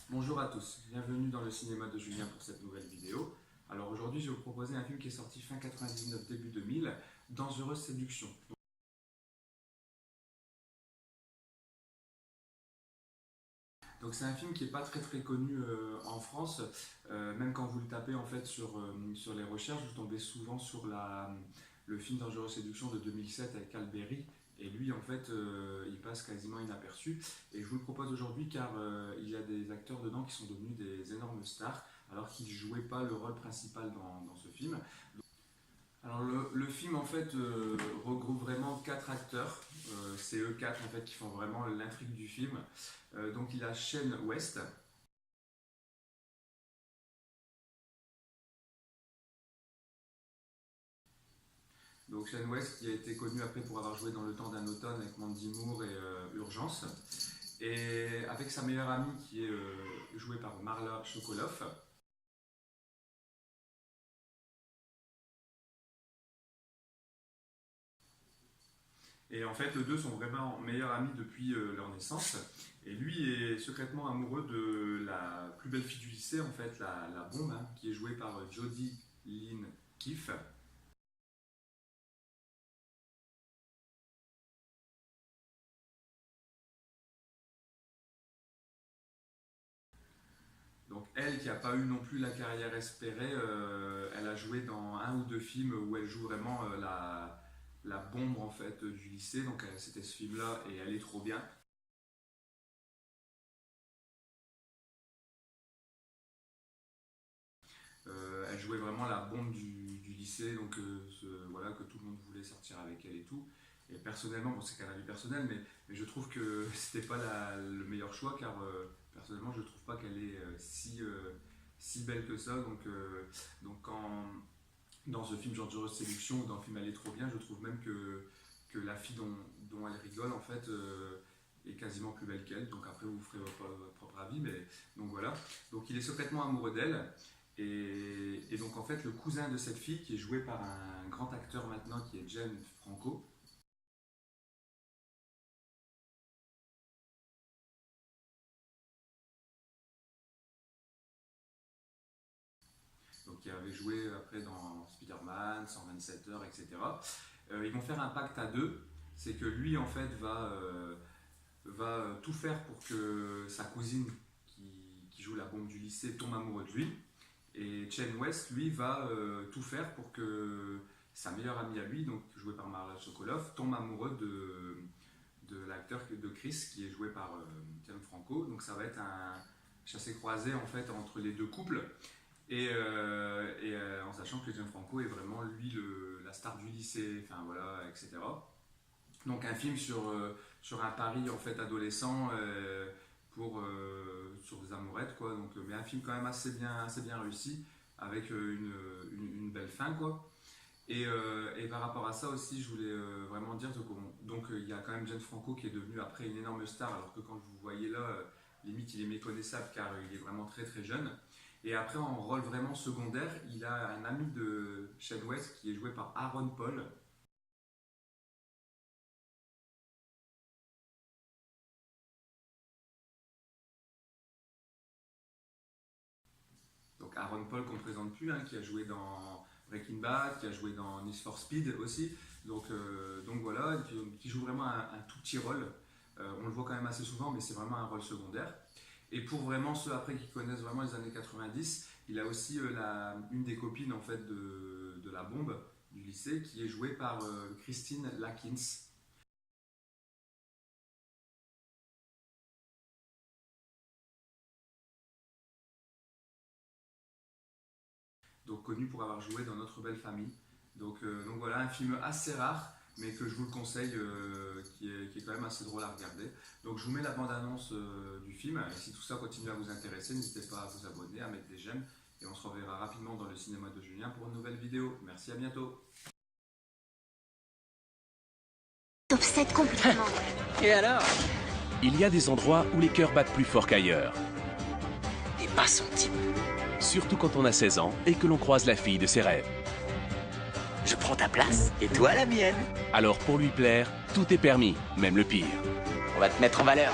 Bonjour à tous, bienvenue dans le cinéma de Julien pour cette nouvelle vidéo. Alors aujourd'hui je vais vous proposer un film qui est sorti fin 99, début 2000, Dangereuse séduction. Donc c'est un film qui n'est pas très connu en France, même quand vous le tapez en fait sur les recherches, vous tombez souvent sur le film Dangereuse séduction de 2007 avec Halle Berry. Et lui, en fait, il passe quasiment inaperçu. Et je vous le propose aujourd'hui car il y a des acteurs dedans qui sont devenus des énormes stars, alors qu'ils ne jouaient pas le rôle principal dans ce film. Alors le film, en fait, regroupe vraiment 4 acteurs. C'est eux 4, en fait, qui font vraiment l'intrigue du film. Donc il y a Shane West. Donc Shane West qui a été connu après pour avoir joué dans Le Temps d'un automne avec Mandy Moore et Urgence. Et avec sa meilleure amie qui est jouée par Marla Chokoloff. Et en fait, les deux sont vraiment meilleurs amis depuis leur naissance. Et lui est secrètement amoureux de la plus belle fille du lycée, en fait, la bombe, hein, qui est jouée par Jodie Lynn Keefe. Donc elle, qui n'a pas eu non plus la carrière espérée, elle a joué dans un ou deux films où elle joue vraiment la bombe en fait du lycée. Donc c'était ce film-là et elle est trop bien. Elle jouait vraiment la bombe du lycée, donc voilà, que tout le monde voulait sortir avec elle et tout. Et personnellement, bon, c'est qu'un avis personnel, mais je trouve que c'était pas le meilleur choix car personnellement, je trouve pas qu'elle est si belle que ça. Donc dans ce film genre Dangereuse séduction ou dans le film Elle est trop bien, je trouve même que la fille dont elle rigole en fait est quasiment plus belle qu'elle. Donc après, vous ferez votre propre avis, mais donc voilà. Donc il est secrètement amoureux d'elle. Et donc en fait le cousin de cette fille qui est joué par un grand acteur maintenant qui est James Franco. Donc qui avait joué après dans Spider-Man, 127 heures, etc. Ils vont faire un pacte à deux, c'est que lui en fait va tout faire pour que sa cousine qui joue la bombe du lycée tombe amoureux de lui. Et Shane West, lui, va tout faire pour que sa meilleure amie à lui, donc jouée par Marla Chokoloff, tombe amoureux de l'acteur de Chris, qui est joué par James Franco. Donc ça va être un chassé-croisé en fait entre les deux couples. En sachant que James Franco est vraiment lui la star du lycée, enfin voilà, etc. Donc un film sur un Paris en fait adolescent sur des amourettes quoi. Donc, mais un film quand même assez bien réussi avec une belle fin quoi. Et par rapport à ça aussi, je voulais vraiment dire donc il y a quand même James Franco qui est devenu après une énorme star, alors que quand vous le voyez là, limite il est méconnaissable car il est vraiment très jeune. Et après en rôle vraiment secondaire, il a un ami de Shane West qui est joué par Aaron Paul. Donc Aaron Paul qu'on ne présente plus, hein, qui a joué dans Breaking Bad, qui a joué dans Need for Speed aussi. Donc voilà, qui joue vraiment un tout petit rôle. On le voit quand même assez souvent, mais c'est vraiment un rôle secondaire. Et pour vraiment ceux après qui connaissent vraiment les années 90, il a aussi une des copines en fait de la bombe du lycée qui est jouée par Christine Lakins. Donc connu pour avoir joué dans Notre Belle Famille. Donc voilà, un film assez rare, mais que je vous le conseille, qui est quand même assez drôle à regarder. Donc je vous mets la bande-annonce du film, et si tout ça continue à vous intéresser, n'hésitez pas à vous abonner, à mettre des j'aime, et on se reverra rapidement dans le cinéma de Julien pour une nouvelle vidéo. Merci, à bientôt. T'obsèdes complètement. Et alors? Il y a des endroits où les cœurs battent plus fort qu'ailleurs. T'es pas son type. Surtout quand on a 16 ans et que l'on croise la fille de ses rêves. Je prends ta place et toi la mienne. Alors pour lui plaire, tout est permis, même le pire. On va te mettre en valeur.